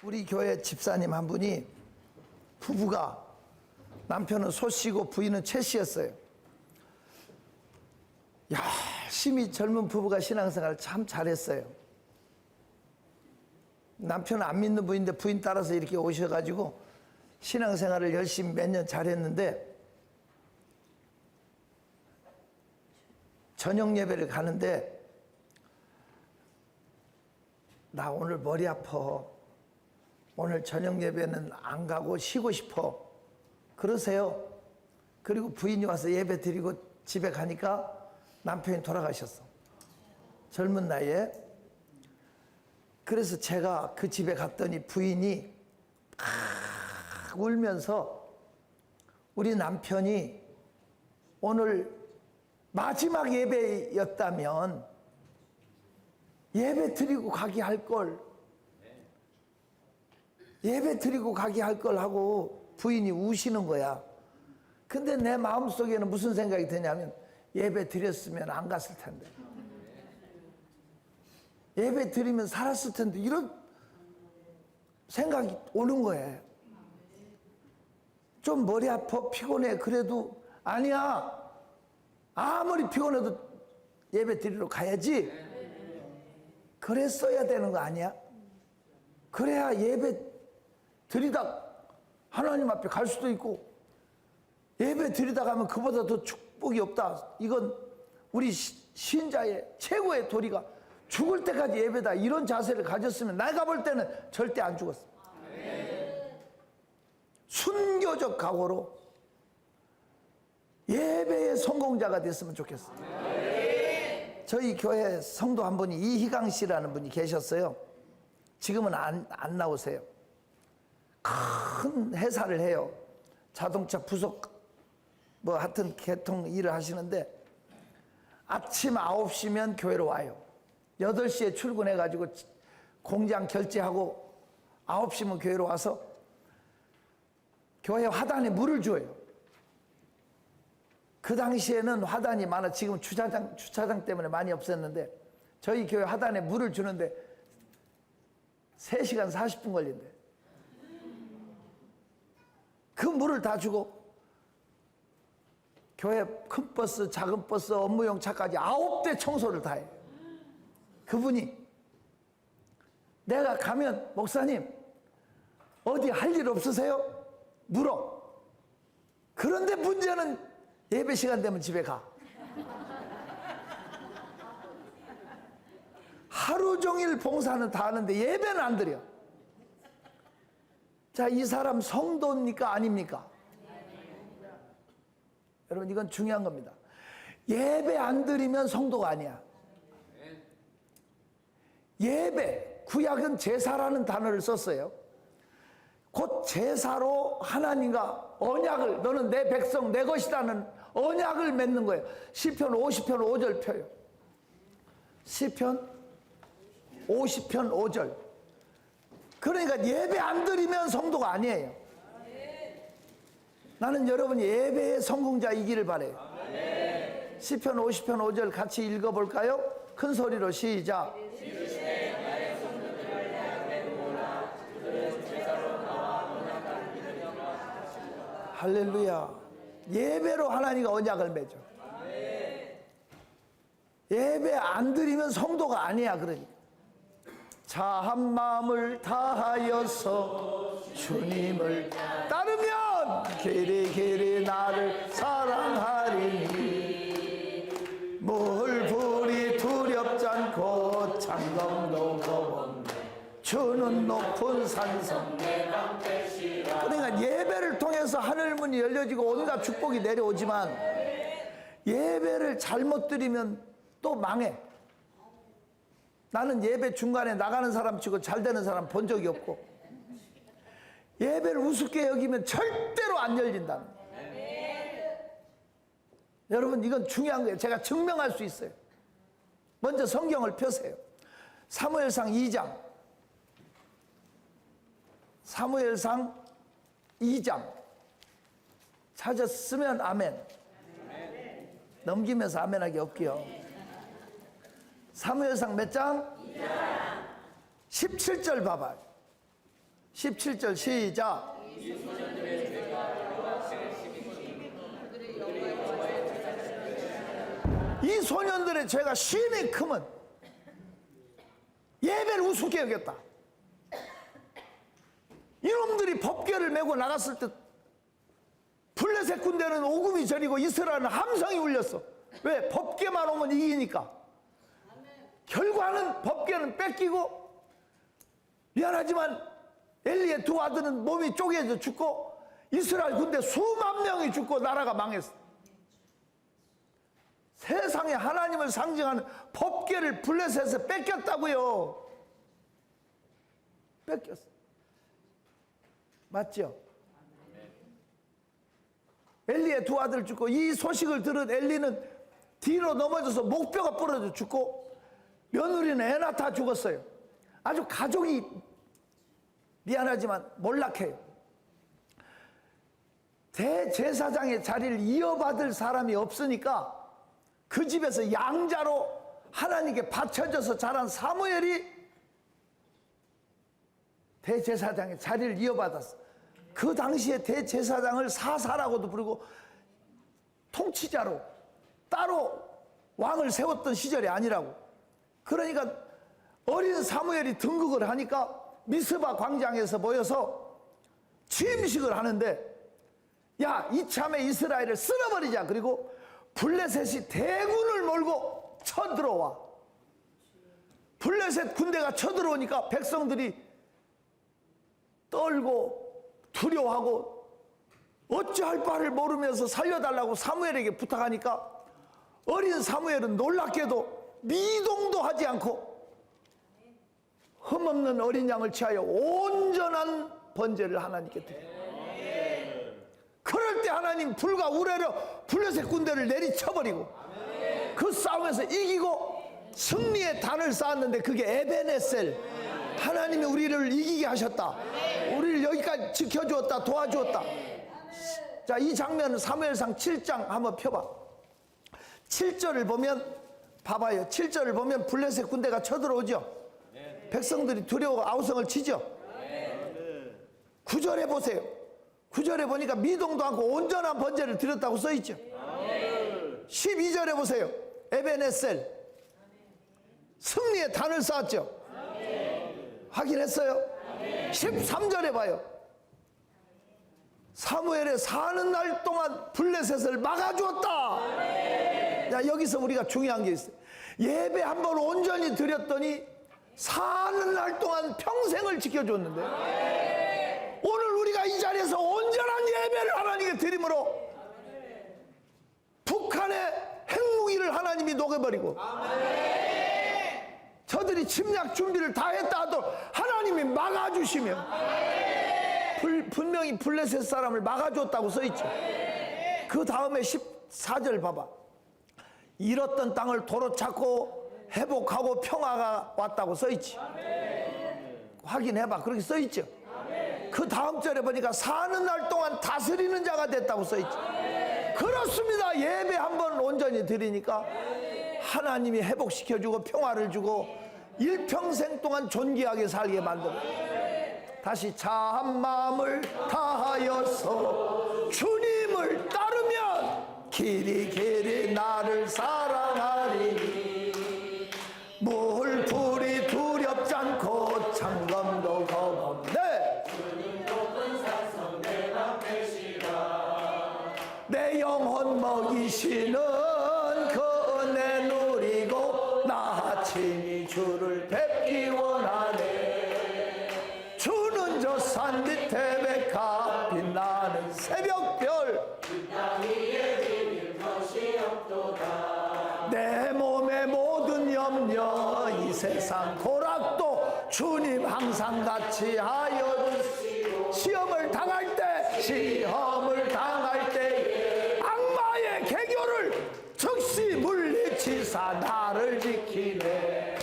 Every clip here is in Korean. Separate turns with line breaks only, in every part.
우리 교회 집사님 한 분이 부부가 남편은 소씨고 부인은 최씨였어요. 열심히 젊은 부부가 신앙생활을 참 잘했어요. 남편은 안 믿는 분인데 부인 따라서 이렇게 오셔가지고 신앙생활을 열심히 몇 년 잘했는데 저녁 예배를 가는데 나 오늘 머리 아파. 오늘 저녁 예배는 안 가고 쉬고 싶어. 그러세요. 그리고 부인이 와서 예배 드리고 집에 가니까 남편이 돌아가셨어. 젊은 나이에. 그래서 제가 그 집에 갔더니 부인이 울면서 우리 남편이 오늘 마지막 예배였다면 예배 드리고 가기 할 걸, 예배 드리고 가기 할 걸 하고 부인이 우시는 거야. 근데 내 마음속에는 무슨 생각이 드냐면 예배 드렸으면 안 갔을 텐데, 예배 드리면 살았을 텐데, 이런 생각이 오는 거예요. 좀 머리 아파, 피곤해. 그래도 아니야, 아무리 피곤해도 예배 드리러 가야지. 그랬어야 되는 거 아니야? 그래야 예배 드리다 하나님 앞에 갈 수도 있고, 예배 드리다 가면 그보다 더 축복이 없다. 이건 우리 신자의 최고의 도리가 죽을 때까지 예배다. 이런 자세를 가졌으면 내가 볼 때는 절대 안 죽었어. 순교적 각오로 예배의 성공자가 됐으면 좋겠어. 저희 교회 성도 한 분이 이희강 씨라는 분이 계셨어요. 지금은 안 나오세요. 큰 회사를 해요. 자동차 부속 뭐 하여튼 개통 일을 하시는데 아침 9시면 교회로 와요. 8시에 출근해가지고 공장 결제하고 9시면 교회로 와서 교회 화단에 물을 줘요. 그 당시에는 화단이 많아. 지금 주차장 때문에 많이 없었는데 저희 교회 화단에 물을 주는데 3시간 40분 걸린대. 그 물을 다 주고 교회 큰 버스, 작은 버스, 업무용 차까지 9대 청소를 다 해요. 그분이 내가 가면 목사님 어디 할 일 없으세요? 물어. 그런데 문제는 예배 시간 되면 집에 가. 하루 종일 봉사는 다 하는데 예배는 안 드려. 자, 이 사람 성도입니까? 아닙니까? 여러분, 이건 중요한 겁니다. 예배 안 드리면 성도가 아니야. 예배, 구약은 제사라는 단어를 썼어요. 곧 제사로 하나님과 언약을, 너는 내 백성 내 것이라는 언약을 맺는 거예요. 시편 50편 5절 펴요. 시편 50편 5절. 그러니까 예배 안 드리면 성도가 아니에요. 나는 여러분이 예배의 성공자이기를 바라요. 시편 50편 5절 같이 읽어볼까요? 큰 소리로 시작. 할렐루야. 예배로 하나님과 언약을 맺어. 예배 안 드리면 성도가 아니야. 그러니까 자한 마음을 다하여서 주님을 따르면 길이 나를 사랑하리니 물 불이 두렵지 않고 장검도 겁없네 주는 높은 산성. 그러니까 예배를 통해서 하늘문이 열려지고 온갖 축복이 내려오지만 예배를 잘못 드리면 또 망해. 나는 예배 중간에 나가는 사람 치고 잘 되는 사람 본 적이 없고, 예배를 우습게 여기면 절대로 안 열린다는 거예요. 여러분, 이건 중요한 거예요. 제가 증명할 수 있어요. 먼저 성경을 펴세요. 사무엘상 2장. 사무엘상 2장 찾았으면 아멘. 넘기면서 아멘하기 없기요. 사무엘상 몇 장? 2장. 17절 봐봐요. 17절 시작. 이 소년들의 죄가 심히 크면 예배를 우습게 여겼다. 이놈들이 법궤를 메고 나갔을 때 블레셋 군대는 오금이 저리고 이스라엘은 함성이 울렸어. 왜? 법궤만 오면 이기니까. 결과는 법궤는 뺏기고, 미안하지만 엘리의 두 아들은 몸이 쪼개져 죽고, 이스라엘 군대 수만 명이 죽고 나라가 망했어. 세상에 하나님을 상징하는 법궤를 블레셋에서 뺏겼다고요. 뺏겼어. 맞죠? 엘리의 두 아들 죽고, 이 소식을 들은 엘리는 뒤로 넘어져서 목뼈가 부러져 죽고, 며느리는 애나 다 죽었어요. 아주 가족이 미안하지만 몰락해요. 대제사장의 자리를 이어받을 사람이 없으니까 그 집에서 양자로 하나님께 바쳐져서 자란 사무엘이 대제사장의 자리를 이어받았어. 그 당시에 대제사장을 사사라고도 부르고 통치자로 따로 왕을 세웠던 시절이 아니라고. 그러니까 어린 사무엘이 등극을 하니까 미스바 광장에서 모여서 취임식을 하는데, 야, 이참에 이스라엘을 쓸어버리자. 그리고 블레셋이 대군을 몰고 쳐들어와. 블레셋 군대가 쳐들어오니까 백성들이 떨고 두려워하고 어찌할 바를 모르면서 살려달라고 사무엘에게 부탁하니까 어린 사무엘은 놀랍게도 미동도 하지 않고 흠없는 어린 양을 취하여 온전한 번제를 하나님께 드려요. 그럴 때 하나님 불과 우레로 블레셋 군대를 내리쳐버리고 그 싸움에서 이기고 승리의 단을 쌓았는데 그게 에베네셀. 하나님이 우리를 이기게 하셨다. 우리를 여기까지 지켜주었다. 도와주었다. 자, 이 장면은 사무엘상 7장 한번 펴봐. 7절을 보면 봐봐요. 7절을 보면 블레셋 군대가 쳐들어오죠. 백성들이 두려워 아우성을 치죠. 9절에 보세요. 9절에 보니까 미동도 않고 온전한 번제를 드렸다고 써있죠. 12절에 보세요. 에베네셀 승리의 단을 쌓았죠. 확인했어요? 13절에 봐요. 사무엘의 사는 날 동안 블레셋을 막아주었다. 야, 여기서 우리가 중요한 게 있어요. 예배 한번 온전히 드렸더니 사는 날 동안 평생을 지켜줬는데, 오늘 우리가 이 자리에서 온전한 예배를 하나님께 드림으로 북한의 핵무기를 하나님이 녹여버리고 저들이 침략 준비를 다 했다 하도록 하나님이 막아주시면, 분명히 블레셋 사람을 막아줬다고 써있죠. 그 다음에 14절 봐봐. 잃었던 땅을 도로 찾고 회복하고 평화가 왔다고 써있지. 확인해봐. 그렇게 써있죠. 그 다음 절에 보니까 사는 날 동안 다스리는 자가 됐다고 써있죠. 그렇습니다. 예배 한번 온전히 드리니까 하나님이 회복시켜주고 평화를 주고 일평생 동안 존귀하게 살게 만들어. 다시 참 마음을 다하여서 주님을 따르면 길이 나를 사랑하리니 물불이 두렵지 않고 창검도 겁없네. 내 영혼 먹이시는 그 은혜 누리고 나 친히 주를 뵙기 원하네. 주는 저 산 밑에 백합 빛나는 새벽별 내 몸의 모든 염려 이 세상 고락도 주님 항상 같이 하여 주시오. 시험을 당할 때 악마의 개교를 즉시 물리치사 나를 지키네.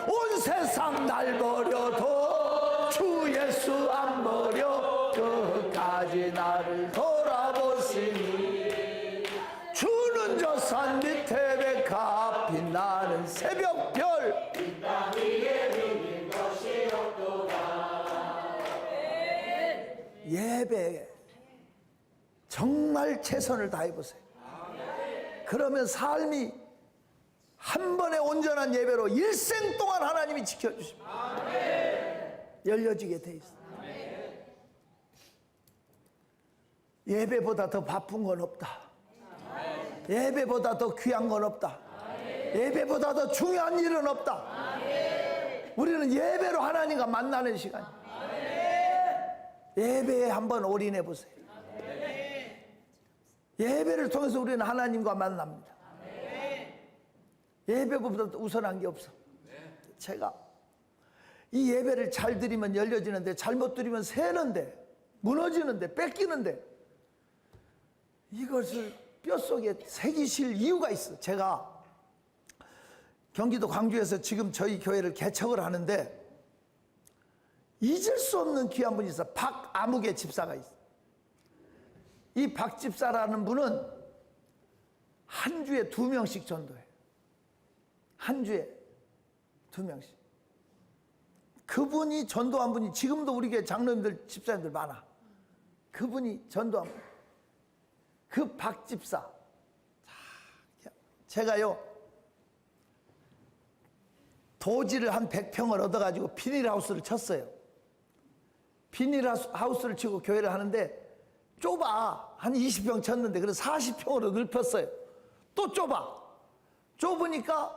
온 세상 날 버려도 주 예수 안 버려 끝까지 나를 돌아보시니 주는 저 산 밑에 백합 빛나는 새벽별 정말 최선을 다해보세요. 그러면 삶이 한 번의 온전한 예배로 일생 동안 하나님이 지켜주십니다. 열려지게 돼 있어요. 예배보다 더 바쁜 건 없다. 예배보다 더 귀한 건 없다. 예배보다 더 중요한 일은 없다. 우리는 예배로 하나님과 만나는 시간이에요. 예배에 한번 올인해 보세요. 예배를 통해서 우리는 하나님과 만납니다. 예배보다 우선한 게 없어. 제가 이 예배를 잘 드리면 열려지는데 잘못 드리면 새는데 무너지는데 뺏기는데 이것을 뼛속에 새기실 이유가 있어. 제가 경기도 광주에서 지금 저희 교회를 개척을 하는데 잊을 수 없는 귀한 분이 있어. 박아무개 집사가 있어. 이 박 집사라는 분은 한 주에 2명씩 전도해. 한 주에 2명씩. 그분이 전도한 분이 지금도 우리 교회 장로님들 집사님들 많아. 그분이 전도한 분. 그 박 집사. 제가요 도지를 한 100평을 얻어가지고 비닐하우스를 쳤어요. 비닐하우스를 치고 교회를 하는데 좁아. 한 20평 쳤는데 그래서 40평으로 넓혔어요. 또 좁아. 좁으니까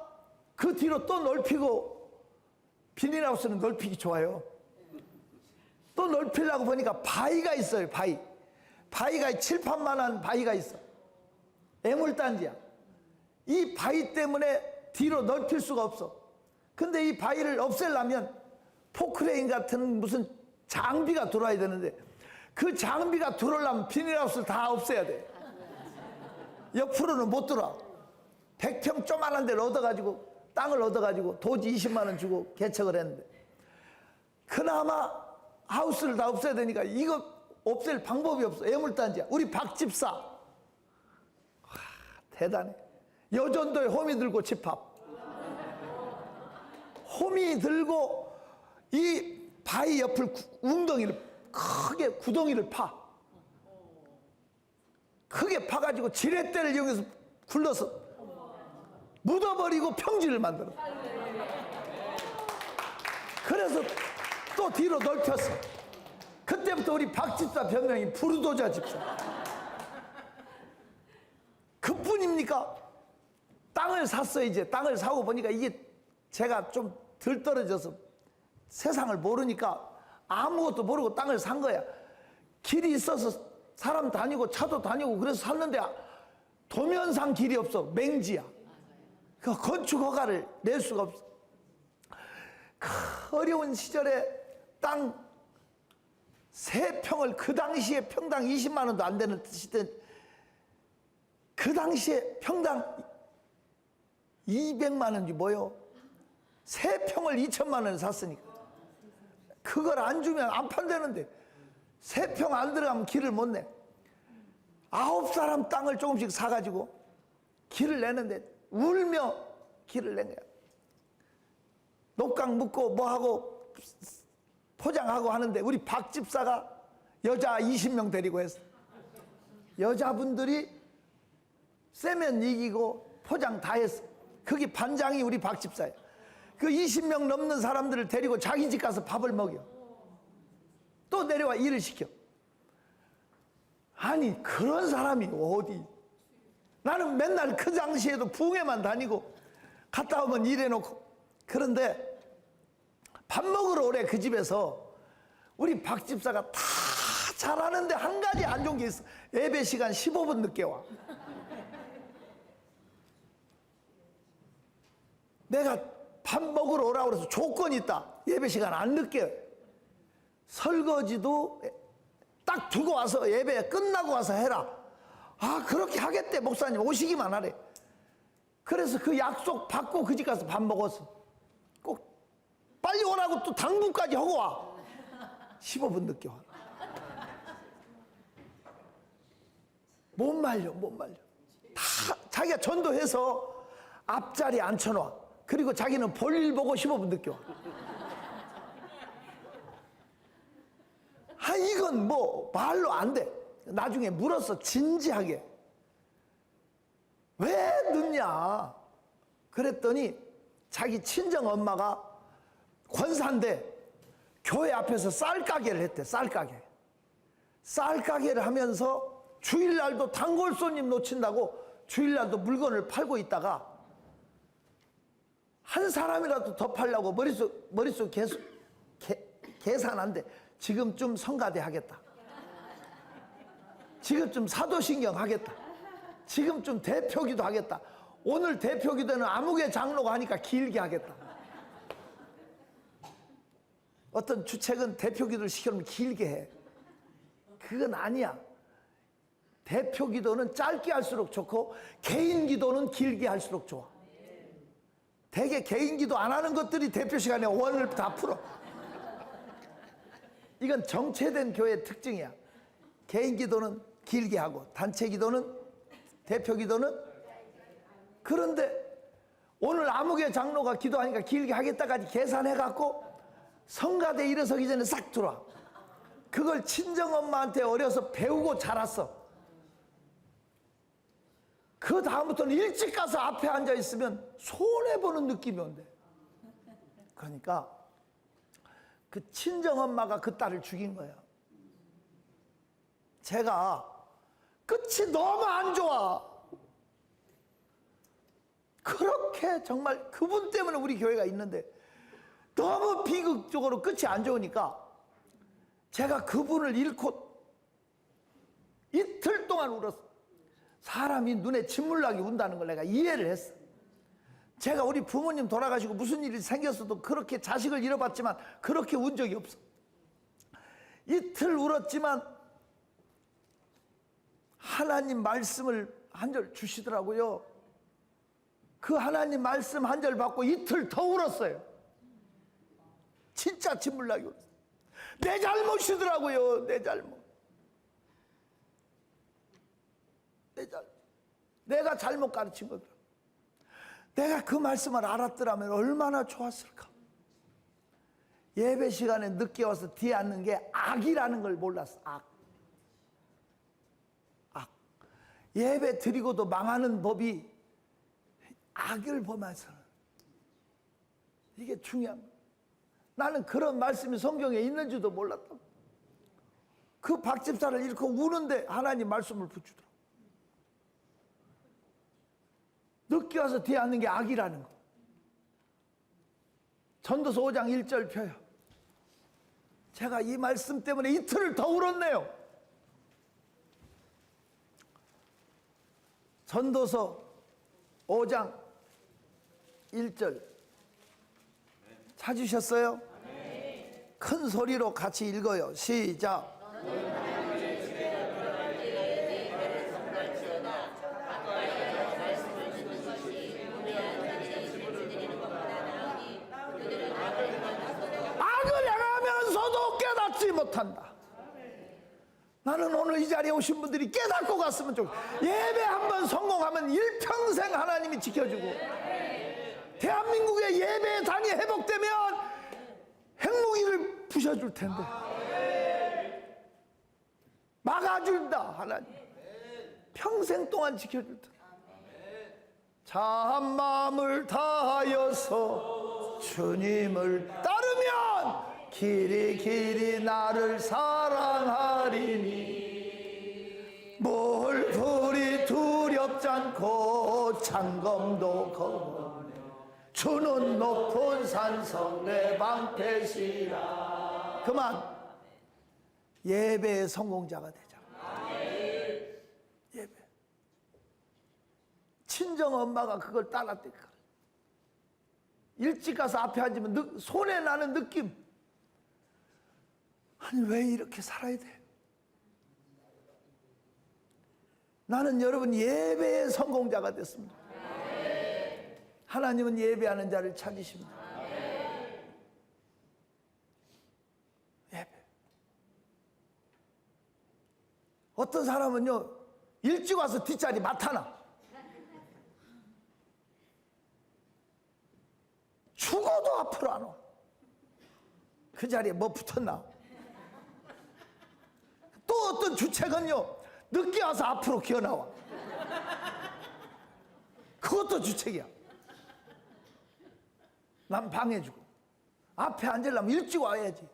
그 뒤로 또 넓히고 비닐하우스는 넓히기 좋아요. 또 넓히려고 보니까 바위가 있어요. 바위가 칠판만한 바위가 있어. 애물단지야. 이 바위 때문에 뒤로 넓힐 수가 없어. 근데 이 바위를 없애려면 포크레인 같은 무슨 장비가 들어와야 되는데 그 장비가 들어오려면 비닐하우스를 다 없애야 돼. 옆으로는 못 들어와. 100평 조그만한 데를 얻어가지고 땅을 얻어가지고 도지 20만 원 주고 개척을 했는데 그나마 하우스를 다 없애야 되니까 이거 없앨 방법이 없어. 애물단지야. 우리 박 집사 대단해. 여전도에 호미 들고 집합. 호미 들고 이 바위 옆을 웅덩이를 크게 구덩이를 파. 크게 파가지고 지렛대를 이용해서 굴러서 묻어버리고 평지를 만들어. 그래서 또 뒤로 넓혔어. 그때부터 우리 박 집사 별명이 부르도자 집사. 그뿐입니까? 땅을 샀어요. 이제 땅을 사고 보니까 이게 제가 좀 덜 떨어져서 세상을 모르니까 아무것도 모르고 땅을 산 거야. 길이 있어서 사람 다니고 차도 다니고 그래서 샀는데 도면상 길이 없어. 맹지야. 그 건축 허가를 낼 수가 없어. 그 어려운 시절에 땅 3평을 그 당시에 평당 20만 원도 안 되는 시대, 그 당시에 평당 200만 원이 뭐요? 3평을 2천만 원에 샀으니까 그걸 안 주면 안 판다는데 3평 안 들어가면 길을 못 내. 9사람 땅을 조금씩 사가지고 길을 내는데 울며 길을 낸 거야. 녹강 묻고 뭐하고 포장하고 하는데 우리 박 집사가 여자 20명 데리고 했어. 여자분들이 세면 이기고 포장 다 했어. 그게 반장이 우리 박 집사야. 그 20명 넘는 사람들을 데리고 자기 집 가서 밥을 먹여. 또 내려와 일을 시켜. 아니 그런 사람이 어디. 나는 맨날 그 당시에도 부흥회만 다니고 갔다 오면 일해놓고. 그런데 밥 먹으러 오래 그 집에서 우리 박 집사가 다 잘하는데 한 가지 안 좋은 게 있어. 예배 시간 15분 늦게 와. 내가 밥 먹으러 오라고 그래서 조건이 있다. 예배 시간 안 늦게. 설거지도 딱 두고 와서 예배 끝나고 와서 해라. 아 그렇게 하겠대. 목사님 오시기만 하래. 그래서 그 약속 받고 그 집 가서 밥 먹었어. 꼭 빨리 오라고 또 당분까지 하고 와. 15분 늦게 와. 못 말려. 다 자기가 전도해서 앞자리에 앉혀놔. 그리고 자기는 볼일 보고 15분 늦게 와. 아 이건 뭐 말로 안 돼. 나중에 물었어, 진지하게. 왜 늦냐? 그랬더니 자기 친정 엄마가 권사인데 교회 앞에서 쌀가게를 했대. 쌀가게를 하면서 주일날도 단골 손님 놓친다고 주일날도 물건을 팔고 있다가 한 사람이라도 더 팔려고 머릿속 계속 계산한데 지금쯤 성가대 하겠다. 지금쯤 사도신경 하겠다. 지금쯤 대표기도 하겠다. 오늘 대표기도는 아무개 장로가 하니까 길게 하겠다. 어떤 주책은 대표기도를 시켜놓으면 길게 해. 그건 아니야. 대표기도는 짧게 할수록 좋고 개인기도는 길게 할수록 좋아. 대개 개인기도 안 하는 것들이 대표 시간에 원을 다 풀어. 이건 정체된 교회의 특징이야. 개인기도는 길게 하고 단체기도는 대표기도는. 그런데 오늘 아무개 장로가 기도하니까 길게 하겠다까지 계산해갖고 성가대에 일어서기 전에 싹 들어와. 그걸 친정엄마한테 어려서 배우고 자랐어. 그 다음부터는 일찍 가서 앞에 앉아있으면 손해보는 느낌이 온대. 그러니까 그 친정엄마가 그 딸을 죽인 거예요. 제가 끝이 너무 안 좋아. 그렇게 정말 그분 때문에 우리 교회가 있는데 너무 비극적으로 끝이 안 좋으니까 제가 그분을 잃고 이틀 동안 울었어. 사람이 눈에 침물나게 운다는 걸 내가 이해를 했어. 제가 우리 부모님 돌아가시고 무슨 일이 생겼어도 그렇게 자식을 잃어봤지만 그렇게 운 적이 없어. 이틀 울었지만 하나님 말씀을 한 절 주시더라고요. 그 하나님 말씀 한 절 받고 이틀 더 울었어요. 진짜 침물나게 울었어요. 내 잘못이더라고요. 내 잘못. 내가 잘못 가르친 거더라. 내가 그 말씀을 알았더라면 얼마나 좋았을까. 예배 시간에 늦게 와서 뒤에 앉는 게 악이라는 걸 몰랐어. 악. 예배 드리고도 망하는 법이 악을 보면서는. 이게 중요한 거야. 나는 그런 말씀이 성경에 있는지도 몰랐다. 그 박집사를 잃고 우는데 하나님 말씀을 붙이더라. 늦게 와서 뒤에 앉는 게 악이라는 거. 전도서 5장 1절 펴요. 제가 이 말씀 때문에 이틀을 더 울었네요. 전도서 5장 1절 찾으셨어요? 큰 소리로 같이 읽어요. 시작. 악을 행하면서도 깨닫지 못한다. 나는 오늘 이 자리에 오신 분들이 깨닫고 갔으면 좋겠어요. 예배 한번 성공하면 일평생 하나님이 지켜주고 대한민국의 예배 단이 회복되면 핵무기를 부셔줄 텐데 막아준다. 하나님 평생 동안 지켜줄 텐데. 참 마음을 다하여서 주님을 따르면 길이 나를 사랑하리니 뭘 불이 두렵지 않고 창검도 거머며 주는 높은 산성 내 방패시라. 그만 예배의 성공자가 되자. 예배. 친정엄마가 그걸 따랐다니까. 일찍 가서 앞에 앉으면 손해나는 느낌. 아니 왜 이렇게 살아야 돼? 나는 여러분 예배의 성공자가 됐습니다. 하나님은 예배하는 자를 찾으십니다. 예배. 어떤 사람은요 일찍 와서 뒷자리 맡아놔. 죽어도 앞으로 안 와. 그 자리에 뭐 붙었나? 또 어떤 주책은요, 늦게 와서 앞으로 기어나와. 그것도 주책이야. 남 방해주고. 앞에 앉으려면 일찍 와야지.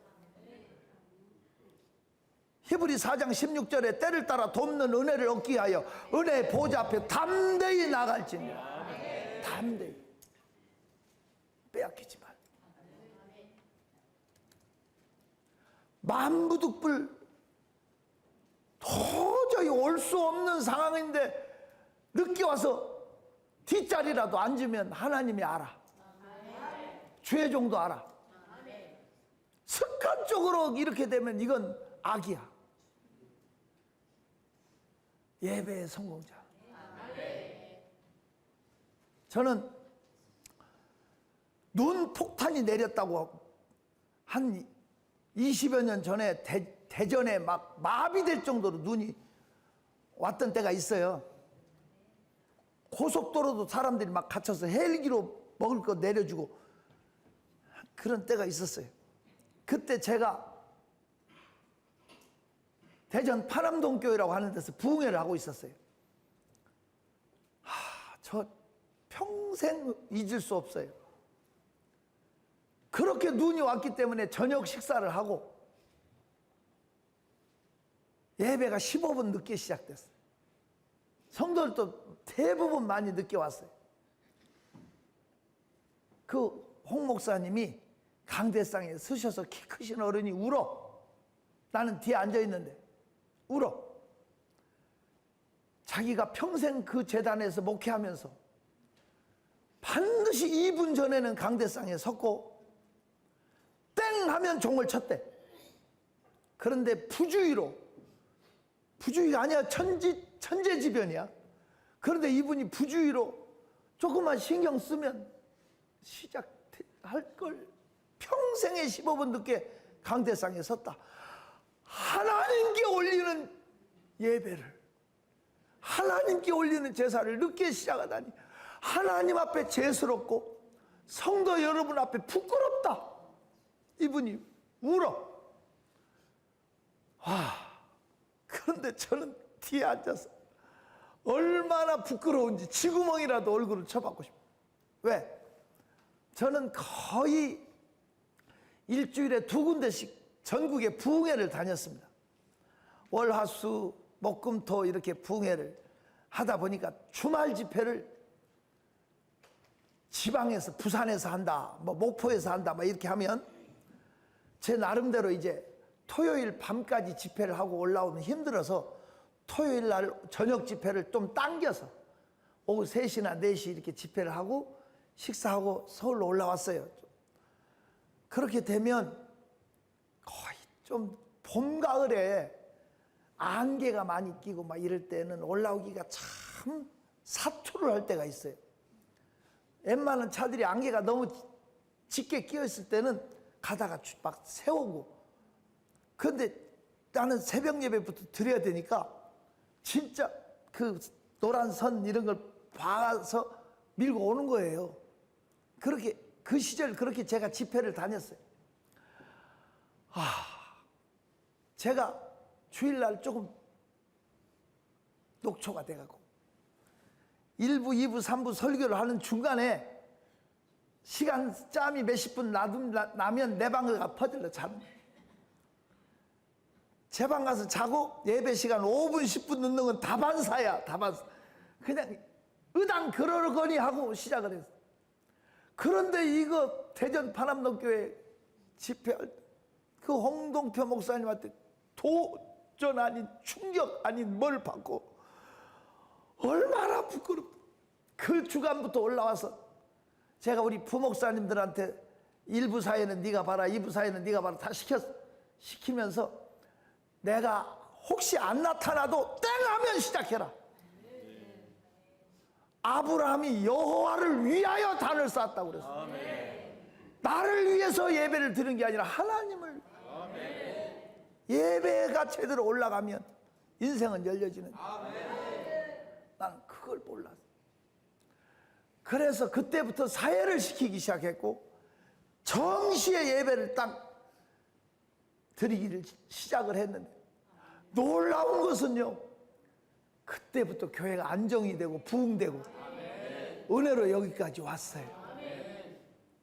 히브리 4장 16절에 때를 따라 돕는 은혜를 얻기 위하여 은혜의 보좌 앞에 담대히 나갈지니라. 담대히. 빼앗기지 말. 만부득불 도저히 올 수 없는 상황인데 늦게 와서 뒷자리라도 앉으면 하나님이 알아. 죄종도 알아. 습관적으로 이렇게 되면 이건 악이야. 예배의 성공자. 저는 눈 폭탄이 내렸다고 한 20여 년 전에 대전에 막 마비될 정도로 눈이 왔던 때가 있어요. 고속도로도 사람들이 막 갇혀서 헬기로 먹을 거 내려주고 그런 때가 있었어요. 그때 제가 대전 파남동교회라고 하는 데서 부흥회를 하고 있었어요. 저 평생 잊을 수 없어요. 그렇게 눈이 왔기 때문에 저녁 식사를 하고 예배가 15분 늦게 시작됐어요. 성도들도 대부분 많이 늦게 왔어요. 그 홍 목사님이 강대상에 서셔서 키 크신 어른이 울어. 나는 뒤에 앉아 있는데 울어. 자기가 평생 그 재단에서 목회하면서 반드시 2분 전에는 강대상에 섰고 땡 하면 종을 쳤대. 그런데 부주의가 아니야. 천재지변이야. 그런데 이분이 부주의로 조금만 신경 쓰면 시작할 걸 평생에 15분 늦게 강대상에 섰다. 하나님께 올리는 예배를, 하나님께 올리는 제사를 늦게 시작하다니 하나님 앞에 죄스럽고 성도 여러분 앞에 부끄럽다. 이분이 울어. 그런데 저는 뒤에 앉아서 얼마나 부끄러운지 쥐구멍이라도 얼굴을 쳐박고 싶어요. 왜? 저는 거의 일주일에 2군데씩 전국에 부흥회를 다녔습니다. 월, 화, 수, 목, 금, 토 이렇게 부흥회를 하다 보니까 주말 집회를 지방에서, 부산에서 한다, 뭐 목포에서 한다, 막 이렇게 하면 제 나름대로 이제 토요일 밤까지 집회를 하고 올라오면 힘들어서 토요일 날 저녁 집회를 좀 당겨서 오후 3시나 4시 이렇게 집회를 하고 식사하고 서울로 올라왔어요. 그렇게 되면 거의 좀 봄, 가을에 안개가 많이 끼고 막 이럴 때는 올라오기가 참 사투를 할 때가 있어요. 웬만한 차들이 안개가 너무 짙게 끼어 있을 때는 가다가 막 세우고. 그런데 나는 새벽 예배부터 드려야 되니까 진짜 그 노란 선 이런 걸 봐서 밀고 오는 거예요. 그렇게 그 시절 그렇게 제가 집회를 다녔어요. 제가 주일날 조금 녹초가 돼가고 1부, 2부, 3부 설교를 하는 중간에 시간 짬이 몇십 분 나면 내 방을 가 퍼들러 자는. 제 방 가서 자고 예배 시간 5분, 10분 늦는 건 다반사야. 다반사. 그냥 의당 그러거니 하고 시작을 했어. 그런데 이거 대전 파남동교회 집회할 때 그 홍동표 목사님한테 도전 아닌 충격 아닌 뭘 받고 얼마나 부끄럽다. 그 주간부터 올라와서 제가 우리 부목사님들한테 1부 사회는 네가 봐라, 2부 사회는 네가 봐라 다 시키면서 내가 혹시 안 나타나도 땡 하면 시작해라. 아브라함이 여호와를 위하여 단을 쌓았다고 그랬어요. 나를 위해서 예배를 드리는 게 아니라 하나님을. 예배가 제대로 올라가면 인생은 열려지는. 난 그걸 몰랐어. 그래서 그때부터 사회를 시키기 시작했고 정시에 예배를 딱 드리기를 시작을 했는데 놀라운 것은요, 그때부터 교회가 안정이 되고 부흥되고 은혜로 여기까지 왔어요.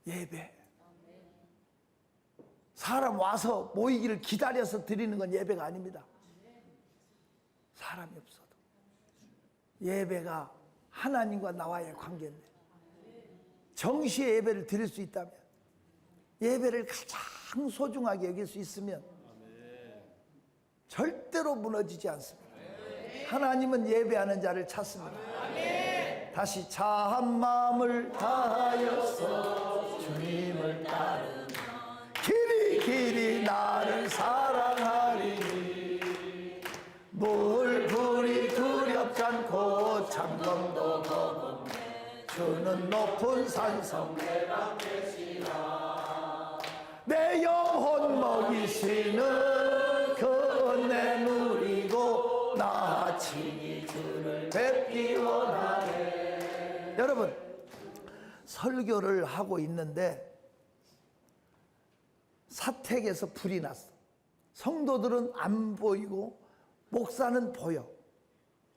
예배. 사람 와서 모이기를 기다려서 드리는 건 예배가 아닙니다. 사람이 없어도 예배가 하나님과 나와의 관계인데, 정시에 예배를 드릴 수 있다면, 예배를 가장 소중하게 여길 수 있으면 절대로 무너지지 않습니다. 하나님은 예배하는 자를 찾습니다. 다시 차한 마음을 다하여서 주님을 따르며 길이 길이 나를 사랑하리니 물 불이 두렵지 않고 잠금도 거듭내 주는 높은 산성 내가 계시라. 내 영혼 먹이시는 그 은혜 누리고 나 친히 주를 뵙기 원하네. 여러분, 설교를 하고 있는데 사택에서 불이 났어. 성도들은 안 보이고 목사는 보여.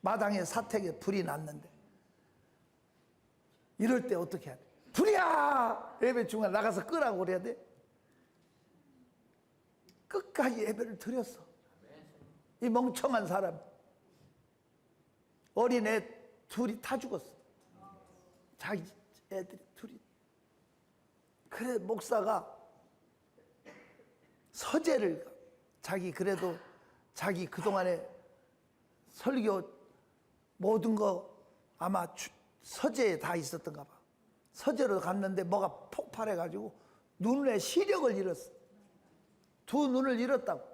마당에 사택에 불이 났는데, 이럴 때 어떻게 해야 돼? 불이야! 예배 중간에 나가서 끄라고 그래야 돼? 끝까지 예배를 드렸어. 이 멍청한 사람, 어린애 둘이 타 죽었어. 자기 애들이 둘이. 그래 목사가 서재를, 자기 그래도 자기 그동안에 설교 모든 거 아마 서재에 다 있었던가 봐. 서재로 갔는데 뭐가 폭발해가지고 눈에 시력을 잃었어. 두 눈을 잃었다고.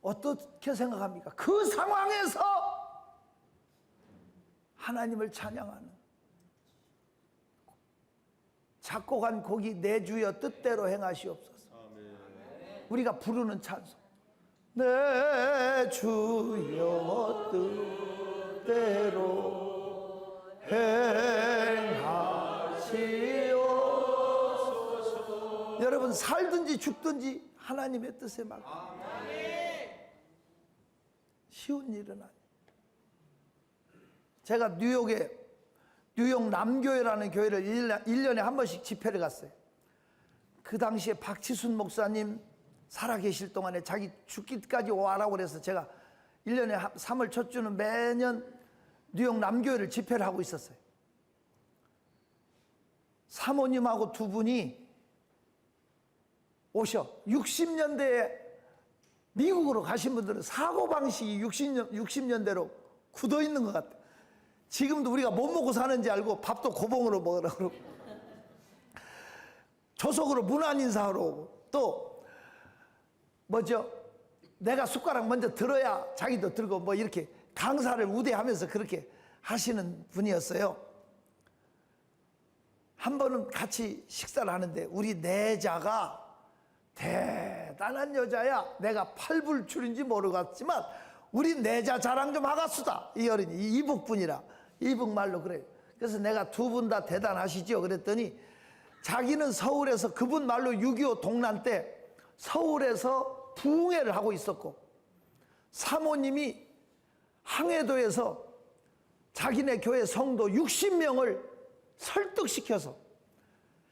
어떻게 생각합니까? 그 상황에서 하나님을 찬양하는, 작곡한 곡이 내 주여 뜻대로 행하시옵소서. 우리가 부르는 찬송, 내 주여 뜻대로 행하시옵소서. 여러분, 살든지 죽든지 하나님의 뜻에 맡겨. 쉬운 일은 아니에요. 제가 뉴욕 남교회라는 교회를 1년에 한 번씩 집회를 갔어요. 그 당시에 박치순 목사님 살아계실 동안에 자기 죽기까지 와라고 그래서 제가 1년에 3월 첫 주는 매년 뉴욕 남교회를 집회를 하고 있었어요. 사모님하고 두 분이 오셔. 60년대에 미국으로 가신 분들은 사고방식이 60년대로 굳어 있는 것 같아요. 지금도 우리가 못 먹고 사는지 알고 밥도 고봉으로 먹으라고 그러고, 조석으로 문안 인사하러 오고, 또 뭐죠? 내가 숟가락 먼저 들어야 자기도 들고 뭐 이렇게 강사를 우대하면서 그렇게 하시는 분이었어요. 한 번은 같이 식사를 하는데 우리 내자가 대단한 여자야. 내가 팔불출인지 모르겠지만 우리 내자 자랑 좀 하겠수다. 이 어린이 이북분이라, 이북말로 그래요. 그래서 내가 두 분 다 대단하시죠 그랬더니, 자기는 서울에서, 그분 말로 6.25 동란 때 서울에서 부흥회를 하고 있었고, 사모님이 항해도에서 자기네 교회 성도 60명을 설득시켜서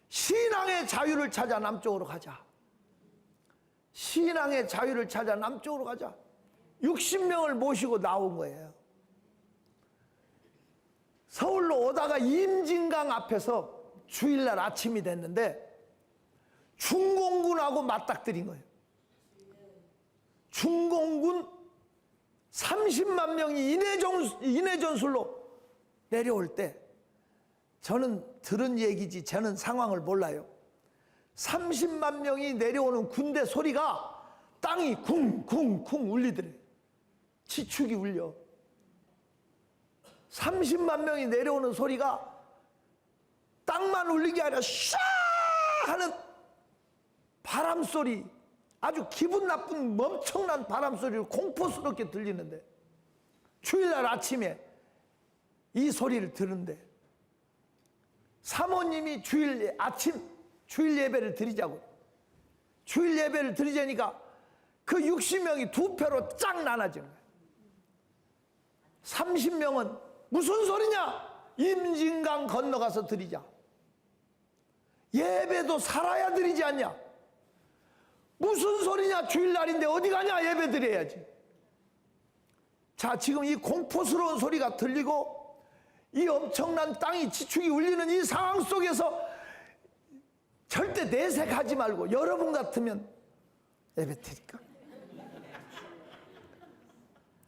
신앙의 자유를 찾아 남쪽으로 가자. 신앙의 자유를 찾아 남쪽으로 가자. 60명을 모시고 나온 거예요. 서울로 오다가 임진강 앞에서 주일날 아침이 됐는데 중공군하고 맞닥뜨린 거예요. 중공군 30만 명이 인해전술로 내려올 때, 저는 들은 얘기지 저는 상황을 몰라요. 30만 명이 내려오는 군대 소리가 땅이 쿵쿵쿵 울리더래. 지축이 울려. 30만 명이 내려오는 소리가 땅만 울린 게 아니라 샤 하는 바람소리, 아주 기분 나쁜 엄청난 바람소리를 공포스럽게 들리는데, 주일날 아침에 이 소리를 들은데 사모님이 주일 예배를 드리자고, 주일 예배를 드리자니까 그 60명이 두 표로 쫙 나눠지는 거예요. 30명은 무슨 소리냐? 임진강 건너가서 드리자. 예배도 살아야 드리지 않냐? 무슨 소리냐? 주일날인데 어디 가냐? 예배 드려야지. 자, 지금 이 공포스러운 소리가 들리고 이 엄청난 땅이 지축이 울리는 이 상황 속에서 절대 내색하지 말고 여러분 같으면 예배 드릴까?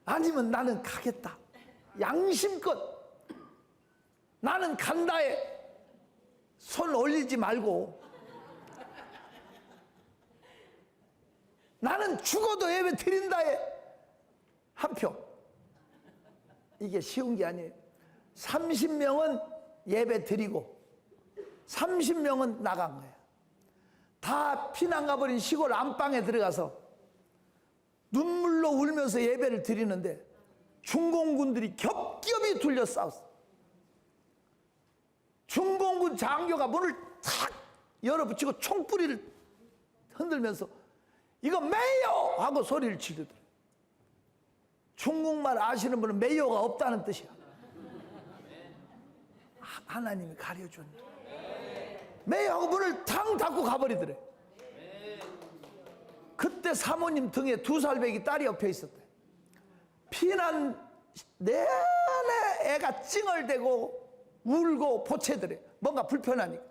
아니면 나는 가겠다. 양심껏 나는 간다에 손 올리지 말고 나는 죽어도 예배 드린다에 한 표. 이게 쉬운 게 아니에요. 30명은 예배 드리고 30명은 나간 거예요. 다 피난 가버린 시골 안방에 들어가서 눈물로 울면서 예배를 드리는데 중공군들이 겹겹이 둘러싸웠어. 중공군 장교가 문을 탁 열어붙이고 총뿌리를 흔들면서 이거 매요! 하고 소리를 지르더래. 중국말 아시는 분은 매요가 없다는 뜻이야. 하나님이 가려줬네. 매요하고 문을 탕 닫고 가버리더래. 그때 사모님 등에 2살배기 딸이 옆에 있었대. 피난 내내 애가 찡얼대고 울고 보채더래. 뭔가 불편하니까.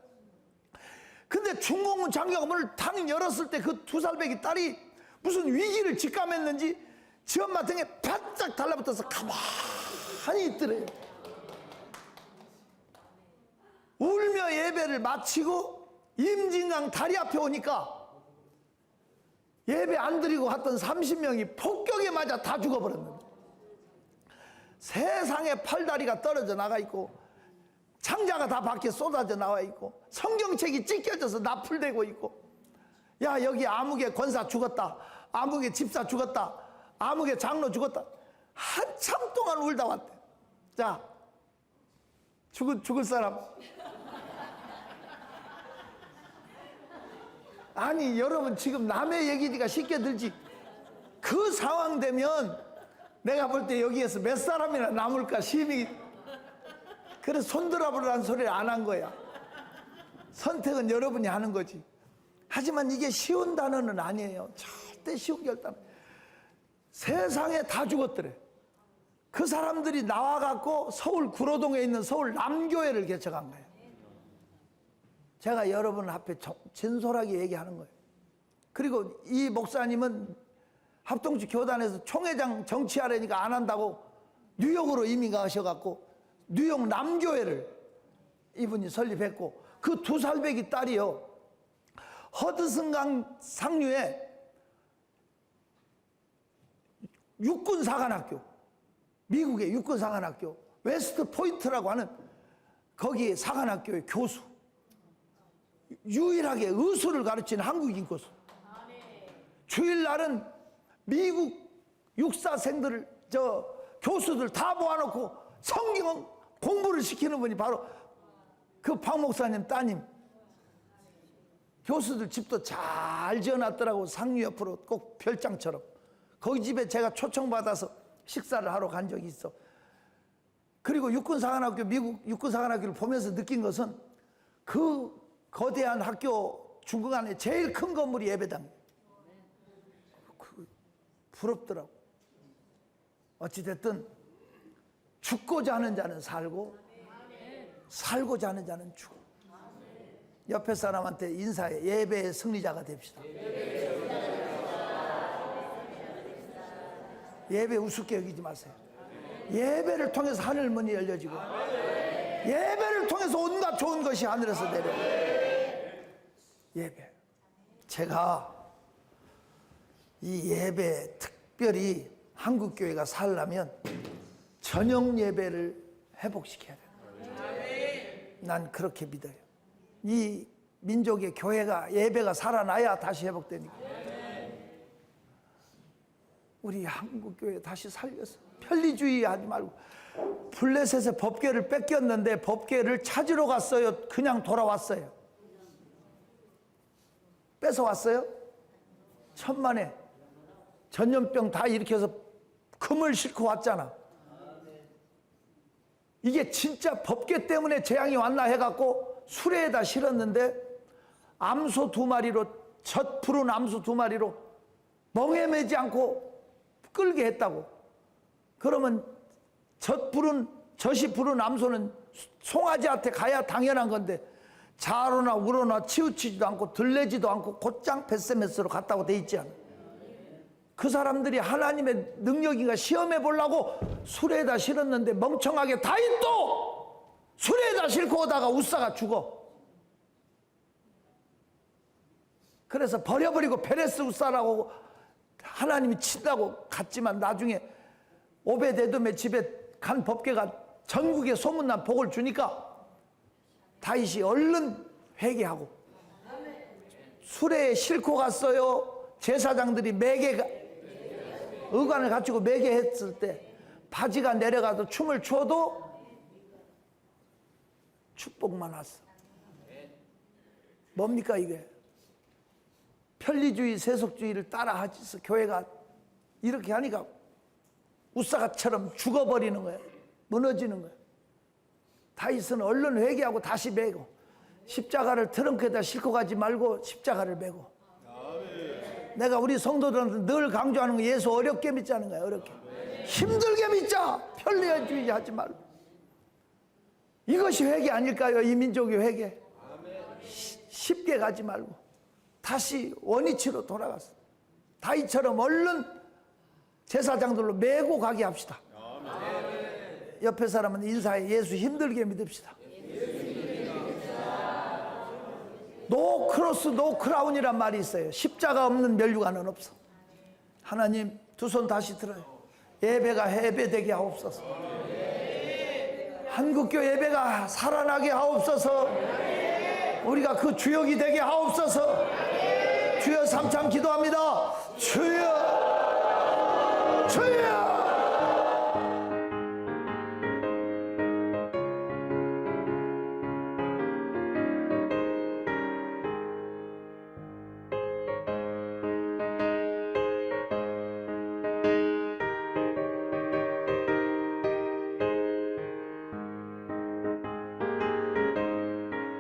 근데 중공군 장교가 문을 탕 열었을 때 그 2살배기 딸이 무슨 위기를 직감했는지 지 엄마 등에 바짝 달라붙어서 가만히 있더래요. 울며 예배를 마치고 임진강 다리 앞에 오니까 예배 안 드리고 갔던 30명이 폭격에 맞아 다 죽어버렸는데 세상에 팔다리가 떨어져 나가 있고 창자가 다 밖에 쏟아져 나와 있고 성경책이 찢겨져서 나풀대고 있고 야 여기 아무개 권사 죽었다, 아무개 집사 죽었다, 아무개 장로 죽었다. 한참 동안 울다 왔대. 자 죽을 사람. 아니 여러분 지금 남의 얘기가 쉽게 들지 그 상황 되면 내가 볼 때 여기에서 몇 사람이나 남을까 심히. 그래서 손들어보라는 소리를 안 한 거야. 선택은 여러분이 하는 거지. 하지만 이게 쉬운 단어는 아니에요. 절대 쉬운 결단. 세상에 다 죽었더래. 그 사람들이 나와갖고 서울 구로동에 있는 서울 남교회를 개척한 거예요. 제가 여러분 앞에 진솔하게 얘기하는 거예요. 그리고 이 목사님은 합동치 교단에서 총회장 정치하려니까 안 한다고 뉴욕으로 이민 가셔갖고 뉴욕 남교회를 이분이 설립했고 그 2살배기 딸이요 허드슨강 상류에 육군사관학교, 미국의 육군사관학교 웨스트 포인트라고 하는 거기 사관학교의 교수, 유일하게 의수를 가르치는 한국인 교수. 주일날은 미국 육사생들을 교수들 다 모아놓고 성경 공부를 시키는 분이 바로 그 박 목사님 따님. 교수들 집도 잘 지어놨더라고. 상류 옆으로 꼭 별장처럼. 거기 집에 제가 초청받아서 식사를 하러 간 적이 있어. 그리고 육군사관학교, 미국 육군사관학교를 보면서 느낀 것은 그 거대한 학교 중국 안에 제일 큰 건물이 예배당. 부럽더라고. 어찌됐든 죽고자 하는 자는 살고 살고자 하는 자는 죽어. 옆에 사람한테 인사해. 예배의 승리자가 됩시다. 예배 우습게 여기지 마세요. 예배를 통해서 하늘 문이 열려지고 예배를 통해서 온갖 좋은 것이 하늘에서 내려요. 예배. 제가 이 예배 특별히 한국교회가 살려면 저녁 예배를 회복시켜야 돼요. 난 그렇게 믿어요. 이 민족의 교회가 예배가 살아나야 다시 회복되니까. 우리 한국교회 다시 살렸어. 편리주의 하지 말고. 블레셋의 법궤를 뺏겼는데 법궤를 찾으러 갔어요? 그냥 돌아왔어요? 뺏어왔어요? 천만에. 전염병 다 일으켜서 금을 싣고 왔잖아. 이게 진짜 법계 때문에 재앙이 왔나 해갖고 수레에다 실었는데 암소 2마리로, 젖 푸른 암소 2마리로 멍에매지 않고 끌게 했다고. 그러면 젖이 푸른 암소는 송아지한테 가야 당연한 건데 자로나 우로나 치우치지도 않고 들레지도 않고 곧장 뱃세메스로 갔다고 돼 있지 않아. 그 사람들이 하나님의 능력인가 시험해 보려고 수레에다 실었는데 멍청하게 다윗도 수레에다 싣고 오다가 우사가 죽어. 그래서 버려버리고 베레스 우사라고 하나님이 친다고 갔지만 나중에 오베데돔의 집에 간 법궤가 전국에 소문난 복을 주니까 다윗이 얼른 회개하고 수레에 싣고 갔어요. 제사장들이 의관을 갖추고 매개했을 때 바지가 내려가도 춤을 춰도 축복만 왔어. 뭡니까 이게? 편리주의, 세속주의를 따라하지 교회가 이렇게 하니까 우사가처럼 죽어버리는 거야. 무너지는 거야. 다윗은 얼른 회개하고 다시 메고 십자가를 트렁크에다 싣고 가지 말고 십자가를 메고. 내가 우리 성도들한테 늘 강조하는 거 예수 어렵게 믿자는 거야. 어렵게. 힘들게 믿자. 편리주의 하지 말고. 이것이 회개 아닐까요? 이 민족의 회개. 쉽게 가지 말고 다시 원위치로 돌아갔어. 다윗처럼 얼른 제사장들로 메고 가게 합시다. 옆에 사람은 인사해. 예수 힘들게 믿읍시다. 노 크로스 노 크라운이란 말이 있어요. 십자가 없는 면류관은 없어. 하나님 두 손 다시 들어요. 예배가 해배되게 하옵소서. 한국교 예배가 살아나게 하옵소서. 우리가 그 주역이 되게 하옵소서. 주여 삼참 기도합니다. 주여 주여.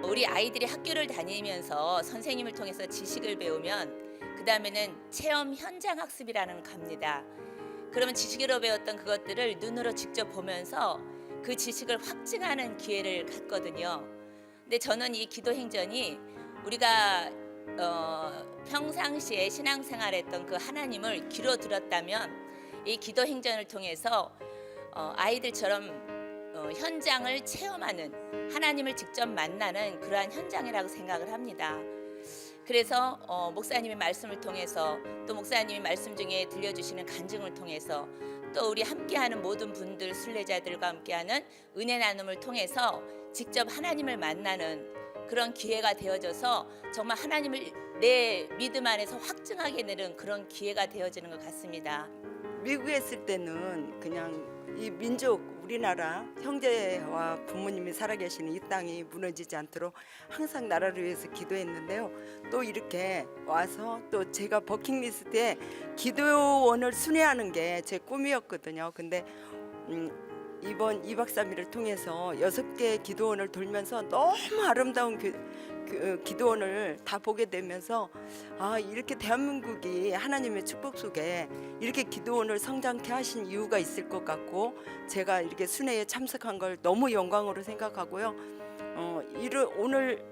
우리 아이들이 학교를 다니면서 선생님을 통해서 지식을 배우면 그 다음에는 체험 현장 학습이라는 걸 갑니다. 그러면 지식으로 배웠던 그것들을 눈으로 직접 보면서 그 지식을 확증하는 기회를 갖거든요. 근데 저는 이 기도 행전이 우리가 평상시에 신앙생활했던 그 하나님을 귀로 들었다면 이 기도 행전을 통해서 아이들처럼 현장을 체험하는, 하나님을 직접 만나는 그러한 현장이라고 생각을 합니다. 그래서 목사님의 말씀을 통해서, 또 목사님이 말씀 중에 들려주시는 간증을 통해서, 또 우리 함께하는 모든 분들, 순례자들과 함께하는 은혜 나눔을 통해서 직접 하나님을 만나는 그런 기회가 되어져서 정말 하나님을 내 믿음 안에서 확증하게 되는 그런 기회가 되어지는 것 같습니다.
미국에 있을 때는 그냥 이 민족, 우리나라 형제와 부모님이 살아계시는 이 땅이 무너지지 않도록 항상 나라를 위해서 기도했는데요. 또 이렇게 와서 또 제가 버킷리스트에 기도원을 순회하는 게 제 꿈이었거든요. 근데 이번 2박 3일을 통해서 6개 기도원을 돌면서 너무 아름다운 기도원을 다 보게 되면서 이렇게 대한민국이 하나님의 축복 속에 이렇게 기도원을 성장케 하신 이유가 있을 것 같고, 제가 이렇게 순회에 참석한 걸 너무 영광으로 생각하고요. 오늘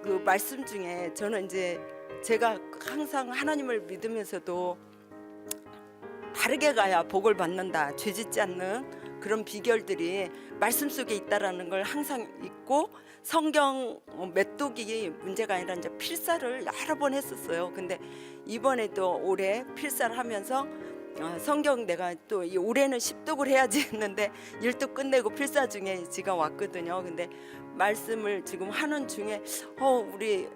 그 말씀 중에 저는 이제 제가 항상 하나님을 믿으면서도 바르게 가야 복을 받는다, 죄짓지 않는 그런 비결들이 말씀 속에 있다라는 걸 항상 잊고, 성경 메뚜기 문제가 아니라 이제 필사를 여러 번 했었어요. 근데 이번에도 올해 필사를 하면서 성경 내가 또 올해는 10독을 해야지 했는데 1독 끝내고 필사 중에 지금 왔거든요. 근데 말씀을 지금 하는 중에 우리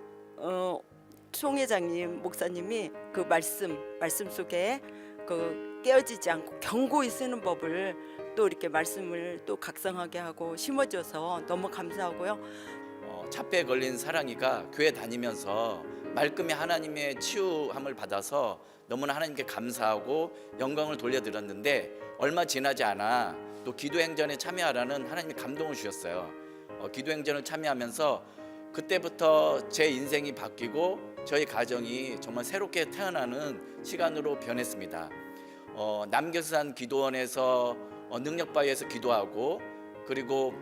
총회장님, 목사님이 그 말씀 속에 그 깨어지지 않고 견고히 쓰는 법을 또 이렇게 말씀을 또 각성하게 하고 심어줘서 너무 감사하고요.
잡배에 걸린 사랑이가 교회 다니면서 말끔히 하나님의 치유함을 받아서 너무나 하나님께 감사하고 영광을 돌려드렸는데 얼마 지나지 않아 또 기도행전에 참여하라는 하나님의 감동을 주셨어요. 기도행전을 참여하면서 그때부터 제 인생이 바뀌고 저희 가정이 정말 새롭게 태어나는 시간으로 변했습니다. 남교산 기도원에서 능력바위에서 기도하고, 그리고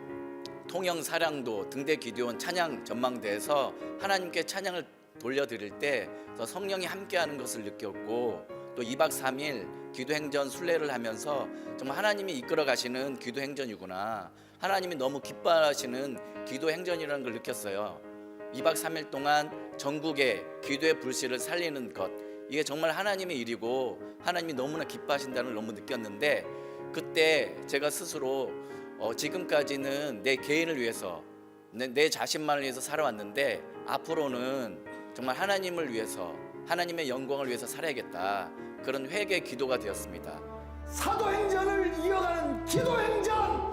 통영 사량도 등대 기도원 찬양 전망대에서 하나님께 찬양을 돌려드릴 때 성령이 함께하는 것을 느꼈고, 또 2박 3일 기도행전 순례를 하면서 정말 하나님이 이끌어 가시는 기도행전이구나, 하나님이 너무 기뻐하시는 기도행전이라는 걸 느꼈어요. 2박 3일 동안 전국의 기도의 불씨를 살리는 것, 이게 정말 하나님의 일이고 하나님이 너무나 기뻐하신다는 걸 너무 느꼈는데, 그때 제가 스스로 지금까지는 내 개인을 위해서 내 자신만을 위해서 살아왔는데 앞으로는 정말 하나님을 위해서, 하나님의 영광을 위해서 살아야겠다, 그런 회개 기도가 되었습니다.
사도행전을 이어가는 기도행전